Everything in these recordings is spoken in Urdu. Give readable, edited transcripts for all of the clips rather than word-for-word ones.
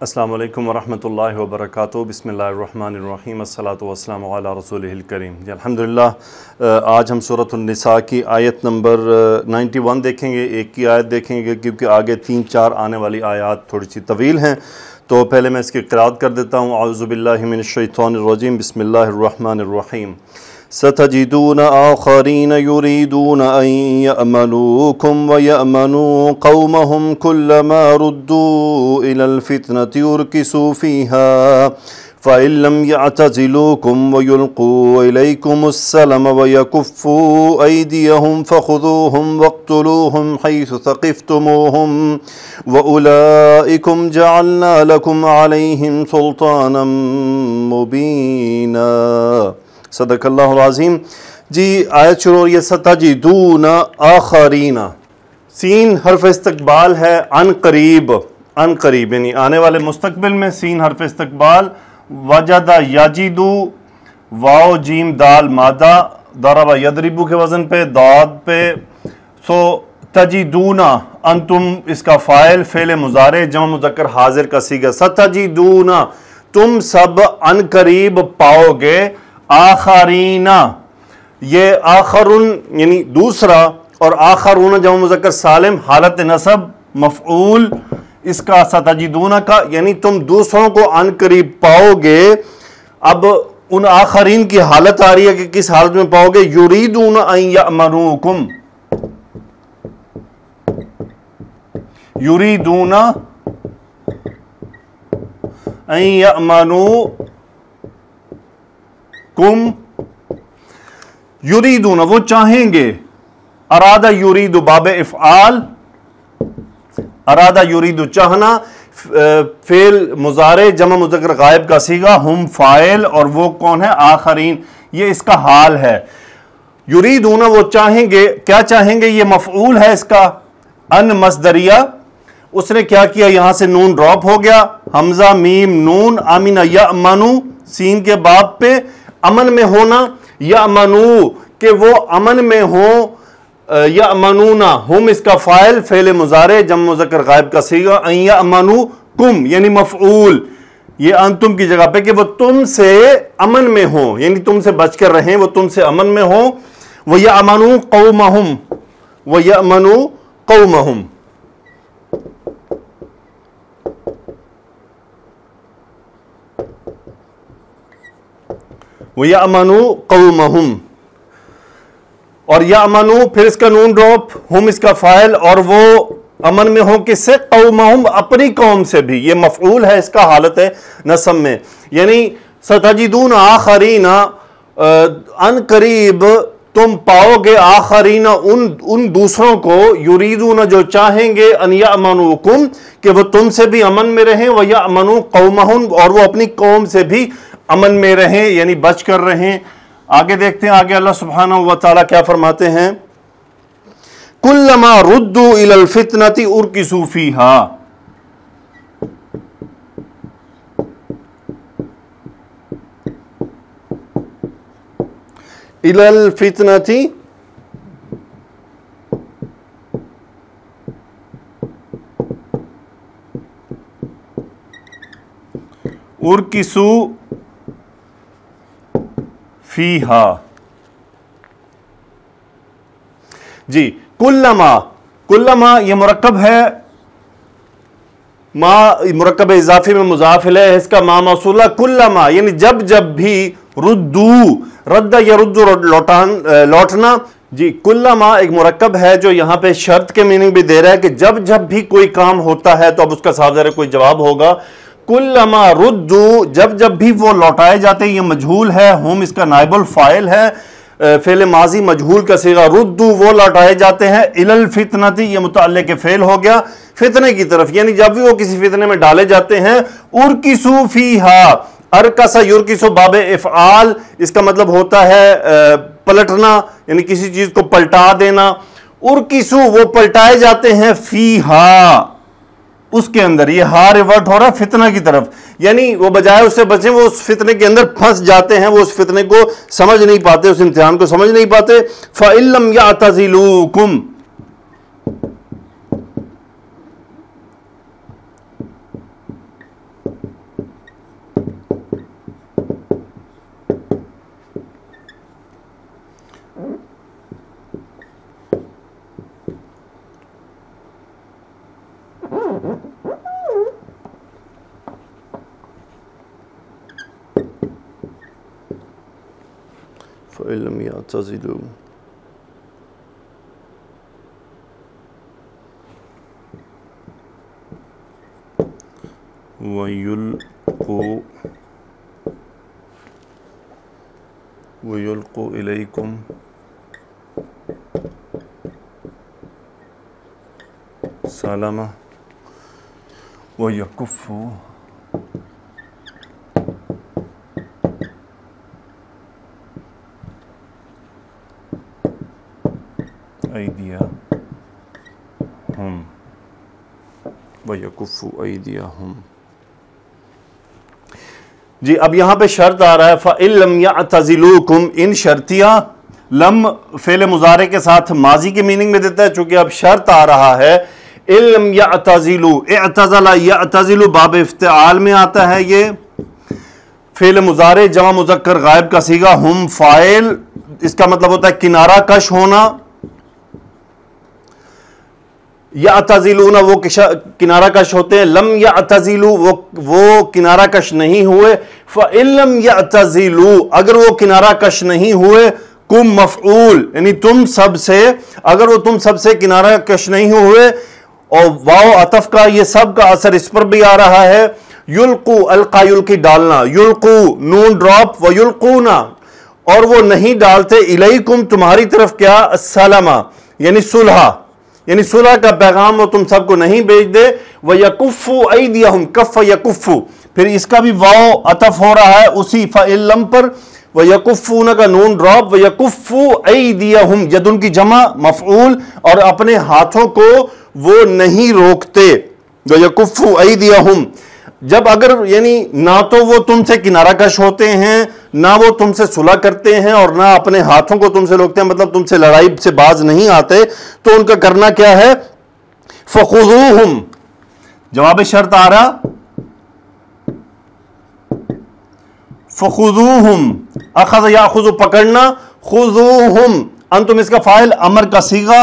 السلام علیکم ورحمۃ اللہ وبرکاتہ۔ بسم اللہ الرحمن الرحیم، الصلاۃ والسلام علی رسولہ الکریم۔ الحمدللہ آج ہم سورۃ النساء کی آیت نمبر 91 دیکھیں گے، ایک کی آیت دیکھیں گے کیونکہ آگے 3-4 آنے والی آیات تھوڑی سی طویل ہیں، تو پہلے میں اس کی قرأت کر دیتا ہوں۔ اعوذ باللہ من الشیطان الرجیم، بسم اللہ الرحمن الرحیم۔ ستجدون آخرین یریدون ان یأمنوکم ویأمنوا قومهم کلما ردوا الى الفتنة ارکسوا فیها فإن لم يعتزلوكم ويلقوا إليكم السلم ويكفوا أيديهم فخذوهم واقتلوهم حيث ثقفتموهم وأولئكم جعلنا لكم عليهم سلطانا مبينا۔ صدق اللہ العظیم۔ جی آیت شروع ہو رہی ہے ستجدون آخرین، سین حرف استقبال ہے، ان قریب یعنی آنے والے مستقبل میں سین حرف استقبال، وجد یجدو، واو جیم دال مادہ، ضرب یضربو کے وزن پہ، داد پہ، سو تجدونا انتم اس کا فاعل، فعل مضارع جمع مذکر حاضر کا صیغہ، ستجدونا تم سب ان قریب پاؤ گے، آخرین یہ آخرون یعنی دوسرا، اور آخرون جمع مذکر سالم حالت نصب مفعول اس کا ستجدون کا، یعنی تم دوسروں کو ان قریب پاؤ گے۔ اب ان آخرین کی حالت آ رہی ہے کہ کس حالت میں پاؤ گے، یریدون ان یأمنوکم، یریدون ان یأمنوکم، یریدون وہ چاہیں گے، ارادہ یرید باب افعال، ارادہ یرید چاہنا، فعل مضارع جمع مذکر غائب کا صیغہ، ہم فاعل اور وہ کون ہے، آخرین، یہ اس کا حال ہے۔ یریدون وہ چاہیں گے، کیا چاہیں گے، یہ مفعول ہے اس کا، ان مصدریہ، اس نے کیا کیا، یہاں سے نون ڈراپ ہو گیا، حمزہ میم نون، امن یأمنو سین کے باب پہ، امن میں ہونا، یأمنو کہ وہ امن میں ہوں، یأمنون ہم اس کا فاعل، فعل مضارع جمع مذکر غائب کا صیغہ، ان یأمنوکم یعنی مفعول، یہ انتم کی جگہ پہ کہ وہ تم سے امن میں ہوں، یعنی تم سے بچ کر رہیں، وہ تم سے امن میں ہوں۔ وَيَأْمَنُوا قَوْمَهُمْ، وَيَأْمَنُوا قَوْمَهُمْ، وَيَأْمَنُوا قَوْمَهُمْ، اور یأمنو پھر اس کا نون ڈراپ، ہم اس کا فاعل، اور وہ امن میں ہوں کس سے، قومہم اپنی قوم سے بھی، یہ مفعول ہے اس کا حالت ہے نصب میں، یعنی ستجدون آخرین ان قریب تم پاؤ گے، آخرین ان دوسروں کو، یریدون جو چاہیں گے، ان یأمنوکم کہ وہ تم سے بھی امن میں رہیں، وَيَأْمَنُوا قَوْمَهُمْ اور وہ اپنی قوم سے بھی امن میں رہیں یعنی بچ کر رہیں۔ آگے دیکھتے ہیں آگے اللہ سبحانہ وتعالی کیا فرماتے ہیں، کلما ردوا الی الفتنۃ ارکسوا فیہا، الی الفتنۃ ارکسوا فیہا۔ جی کلما یہ مرکب ہے، ما مرکب اضافی میں مضاف الیہ، اس کا ما موصولہ، کلما یعنی جب بھی، رد یرد لوٹنا، جی کلما ایک مرکب ہے جو یہاں پہ شرط کے میننگ بھی دے رہا ہے کہ جب بھی کوئی کام ہوتا ہے تو اب اس کا صاف ظاہر کوئی جواب ہوگا، کلما ردو جب بھی وہ لوٹائے جاتے ہیں، یہ مجہول ہے، ہم اس کا نائب الفاعل ہے، فعل ماضی مجہول کا صیغہ، ردو وہ لوٹائے جاتے ہیں، الی الفتنۃ یہ متعلق فعل ہو گیا، فتنے کی طرف، یعنی جب بھی وہ کسی فتنے میں ڈالے جاتے ہیں، ارکسوا فیہا، ارکسا یرکسو باب افعال، اس کا مطلب ہوتا ہے پلٹنا، یعنی کسی چیز کو پلٹا دینا، ارکسوا وہ پلٹائے جاتے ہیں، فیہا اس کے اندر، یہ ہا ریورٹ ہو رہا ہے فتنہ کی طرف، یعنی وہ بجائے اس سے بچیں وہ اس فتنے کے اندر پھنس جاتے ہیں، وہ اس فتنے کو سمجھ نہیں پاتے، اس امتحان کو سمجھ نہیں پاتے۔ فَإِن لَّمْ يَعْتَزِلُوكُمْ، فإن لم يعتزلوا ويلقوا إليكم سلامة ويكفوا أيديهم ويكفوا أيديهم. جی اب یہاں پہ شرط آ رہا ہے فَإِن لَمْ يَعْتَزِلُوكُمْ. ان شرطیہ لم فعل مضارع کے ساتھ ماضی کے میننگ میں دیتا ہے، چونکہ اب شرط آ رہا ہے إِن لَمْ يَعْتَزِلُوا. اعتزل يعتزل باب افتعال میں آتا ہے، یہ فعل مضارع جمع مذکر غائب کا صیغہ، ہم فاعل، اس کا مطلب ہوتا ہے کنارہ کش ہونا. یعتزلون وہ کنارہ کش ہوتے ہیں، لم یعتزلوا وہ کنارہ کش نہیں ہوئے. فَإِن لَمْ يَعْتَزِلُوا اگر وہ کنارہ کش نہیں ہوئے، کم مفعول یعنی تم سب سے، اگر وہ تم سب سے کنارہ کش نہیں ہوئے، اور واو عطف کا یہ سب کا اثر اس پر بھی آ رہا ہے. یلقو القا یلقی ڈالنا، یلقو نون ڈراپ، ویلقونا اور وہ نہیں ڈالتے، الیکم تمہاری طرف کیا، السلامہ یعنی صلح، یعنی صلح کا پیغام وہ تم سب کو نہیں بھیج دے. وَيَكُفُّوا أَيْدِيَهُمْ کف یکف، پھر اس کا بھی واو عطف ہو رہا ہے اسی فَإِن لَمْ پر. وَيَكُفُّونَ کا نون ڈراپ، وَيَكُفُّوا أَيْدِيَهُمْ ید ان کی جمع مفعول، اور اپنے ہاتھوں کو وہ نہیں روکتے. وَيَكُفُّوا أَيْدِيَهُمْ جب اگر یعنی نہ تو وہ تم سے کنارہ کش ہوتے ہیں، نہ وہ تم سے صلح کرتے ہیں، اور نہ اپنے ہاتھوں کو تم سے روکتے ہیں، مطلب تم سے لڑائی سے باز نہیں آتے، تو ان کا کرنا کیا ہے، فَخُذُوهُمْ جواب شرط آ رہا، فَخُذُوهُمْ اخذ یاخذ پکڑنا، خُذُوهُمْ انتم اس کا فاعل، امر کا صیغہ،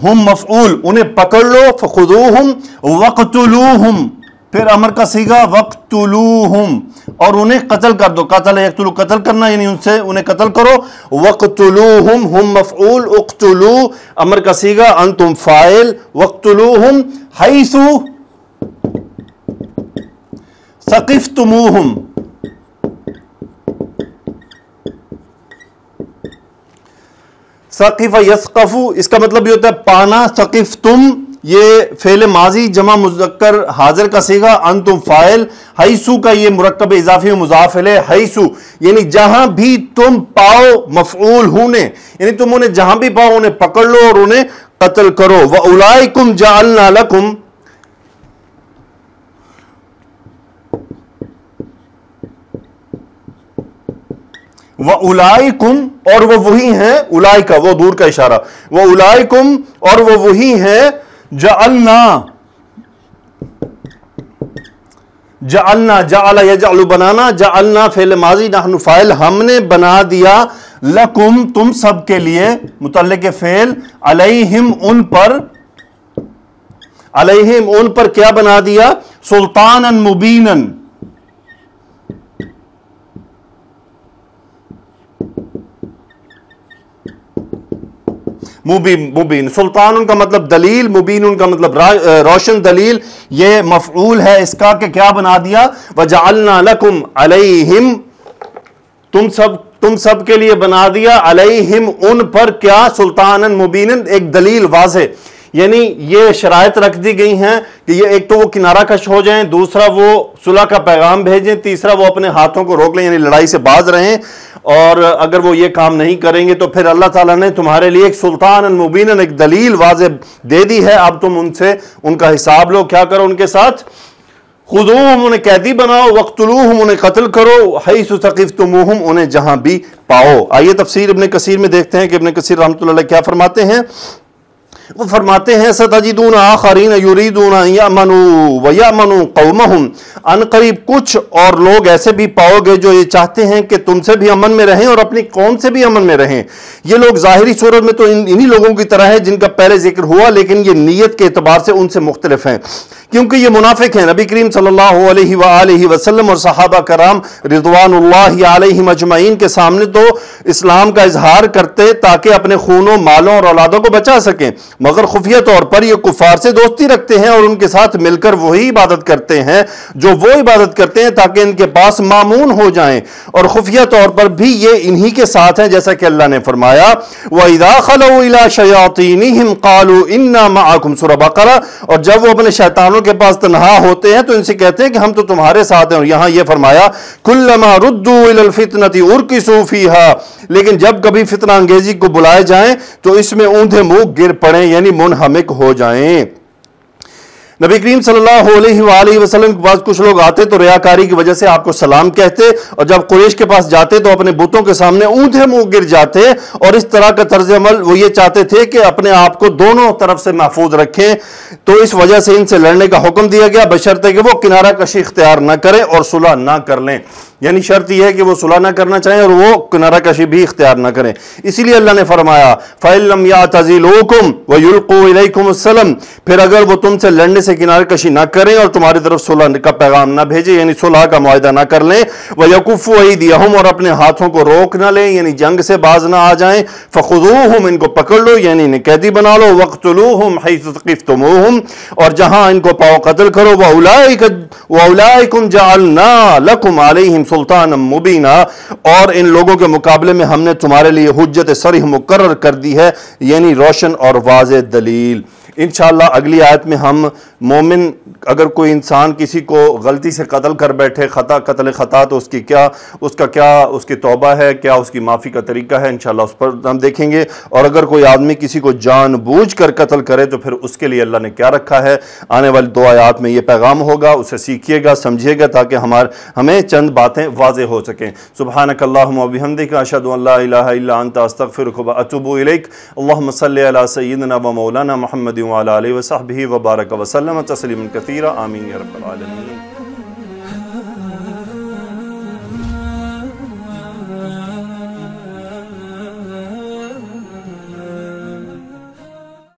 ہم مفعول انہیں پکڑ لو، فَخُذُوهُمْ وَقْتُلُوهُمْ پھر امر کا صیغہ وَقْتُلُوهُمْ اور انہیں قتل کر دو. قتل یقتلو قتل کرنا یعنی انہیں قتل کرو. وَقْتُلُوهُمْ ہم مفعول، اقتلوا امر کا صیغہ، انتم فاعل، وَقْتُلُوهُمْ حَيْثُ ثَقِفْتُمُوهُمْ ثقف یثقف اس کا مطلب یہ ہوتا ہے پانا. ثقفتم یہ فعل ماضی جمع مذکر حاضر کا صیغہ، انتم فاعل، حیثو کا یہ مرکب اضافی و مضاف الیہ، حیثو یعنی جہاں بھی تم پاؤ، مفعول ہونے یعنی تم انہیں جہاں بھی پاؤ انہیں پکڑ لو اور انہیں قتل کرو. وَأُولَئِكُمْ جَعَلْنَا لَكُمْ وَأُولَئِكُمْ اور وہ وہی ہیں، اولائکا وہ دور کا اشارہ، وَأُولَئِكُمْ اور وہ وہی ہیں، جعلنا جعل یجعل بنانا، جعلنا فعل ماضی، نحن فاعل ہم نے بنا دیا، لکم تم سب کے لیے، متعلق فعل، علیہم ان پر، علیہم ان پر کیا بنا دیا، سلطانا مبینا مبین. سلطان ان کا مطلب دلیل، مبین ان کا مطلب روشن دلیل. یہ مفعول ہے اس کا کہ کیا بنا دیا، وَجَعَلْنَا لَكُمْ عَلَيْهِمْ تم سب کے لیے بنا دیا، علیہم ان پر کیا، سلطانا مبینا ایک دلیل واضح. یعنی یہ شرائط رکھ دی گئی ہیں کہ یہ ایک تو وہ کنارہ کش ہو جائیں، دوسرا وہ صلح کا پیغام بھیجیں، تیسرا وہ اپنے ہاتھوں کو روک لیں یعنی لڑائی سے باز رہیں. اور اگر وہ یہ کام نہیں کریں گے تو پھر اللہ تعالیٰ نے تمہارے لیے ایک سلطان مبین ایک دلیل واضح دے دی ہے. اب تم ان سے ان کا حساب لو، کیا کرو ان کے ساتھ، خذوہم انہیں قیدی بناؤ، وقتلوہم انہیں قتل کرو، حیث ثقفتموہم انہیں جہاں بھی پاؤ. آئیے تفسیر ابن کثیر میں دیکھتے ہیں کہ ابن کثیر رحمۃ اللہ علیہ کیا فرماتے ہیں. وہ فرماتے ہیں ستجدون آخرین یریدون ان یأمنوا ویأمنوا قومہم، ان قریب کچھ اور لوگ ایسے بھی پاؤ گے جو یہ چاہتے ہیں کہ تم سے بھی امن میں رہیں اور اپنی قوم سے بھی امن میں رہیں۔ یہ لوگ ظاہری صورت میں تو انہی لوگوں کی طرح ہیں جن کا پہلے ذکر ہوا، لیکن یہ نیت کے اعتبار سے ان سے مختلف ہیں، کیونکہ یہ منافق ہیں۔ نبی کریم صلی اللہ علیہ وآلہ وسلم اور صحابہ کرام رضوان اللہ علیہم اجمعین کے سامنے تو اسلام کا اظہار کرتے تاکہ اپنے خونوں، مالوں اور اولادوں کو بچا سکیں، مگر خفیہ طور پر یہ کفار سے دوستی رکھتے ہیں اور ان کے ساتھ مل کر وہی عبادت کرتے ہیں جو وہ عبادت کرتے ہیں تاکہ ان کے پاس مامون ہو جائیں، اور خفیہ طور پر بھی یہ انہی کے ساتھ ہیں، جیسا کہ اللہ نے فرمایا وَإِذَا خَلَوْا إِلَىٰ شَيَاطِينِهِمْ قَالُوا إِنَّا مَعَكُمْ سورہ بقرہ۔ اور جب وہ اپنے شیطانوں کے پاس تنہا ہوتے ہیں تو ان سے کہتے ہیں کہ ہم تو تمہارے ساتھ ہیں، اور یہاں یہ فرمایا كُلَّمَا رُدُّوا إِلَى الْفِتْنَةِ أُرْكِسُوا فِيهَا، لیکن جب کبھی فتنہ انگیزی کو بلائے جائیں تو اس میں اوندھے منہ گر پڑیں، یعنی منہمک ہو جائیں۔ نبی کریم صلی اللہ علیہ وآلہ وسلم کے پاس کچھ لوگ آتے تو ریاکاری کی وجہ سے آپ کو سلام کہتے، اور جب قریش کے پاس جاتے تو اپنے بتوں کے سامنے اوندھے منہ گر جاتے، اور اس طرح کا طرز عمل وہ یہ چاہتے تھے کہ اپنے آپ کو دونوں طرف سے محفوظ رکھیں، تو اس وجہ سے ان سے لڑنے کا حکم دیا گیا، بشرطے کہ وہ کنارہ کشی اختیار نہ کریں اور صلح نہ کر لیں۔ یعنی شرط یہ ہے کہ وہ صلح نہ کرنا چاہیں اور وہ کنارہ کشی بھی اختیار نہ کریں۔ اسی لیے اللہ نے فرمایا فَإِن لَّمْ يَعْتَزِلُوكُمْ وَيُلْقُوا إِلَيْكُمُ السَّلَامَ، پھر اگر وہ تم سے لڑنے سے کنارہ کشی نہ کریں اور تمہاری طرف صلح کا پیغام نہ بھیجے، یعنی صلح کا معاہدہ نہ کر لیں، وَيَكُفُّوا أَيْدِيَهُمْ، اور اپنے ہاتھوں کو روک نہ لیں، یعنی جنگ سے باز نہ آ جائیں، فَخُذُوهُمْ، ان کو پکڑ لو یعنی انہیں قیدی بنا لو، وَاقْتُلُوهُمْ حَيْثُ ثَقِفْتُمُوهُمْ، اور جہاں ان کو پاؤ قتل کرو، وَأُولَٰئِكُمْ جَعَلْنَا لَكُمْ عَلَيْهِمْ سُلْطَانًا مُبِينًا، اور ان لوگوں کے مقابلے میں ہم نے تمہارے لیے حجت صریح مقرر کر دی ہے، یعنی روشن اور واضح دلیل۔ انشاءاللہ اگلی آیت میں ہم مومن اگر کوئی انسان کسی کو غلطی سے قتل کر بیٹھے، قتل خطا، تو اس کی توبہ ہے، کیا اس کی معافی کا طریقہ ہے، انشاءاللہ اس پر ہم دیکھیں گے۔ اور اگر کوئی آدمی کسی کو جان بوجھ کر قتل کرے تو پھر اس کے لیے اللہ نے کیا رکھا ہے، آنے والی 2 آیات میں یہ پیغام ہوگا، اسے سیکھیے گا، سمجھیے گا، تاکہ ہمیں چند باتیں واضح ہو سکیں۔ سبحانک اللہم و بحمدک، اشہد ان لا الہ الا انت، استغفرک و اتوب الیک۔ اللہم صلی علی سیدنا و مولانا محمد وعلی آلہ وصحبہ وبارک وسلم تسلیما کثیرا، آمین یا رب العالمین۔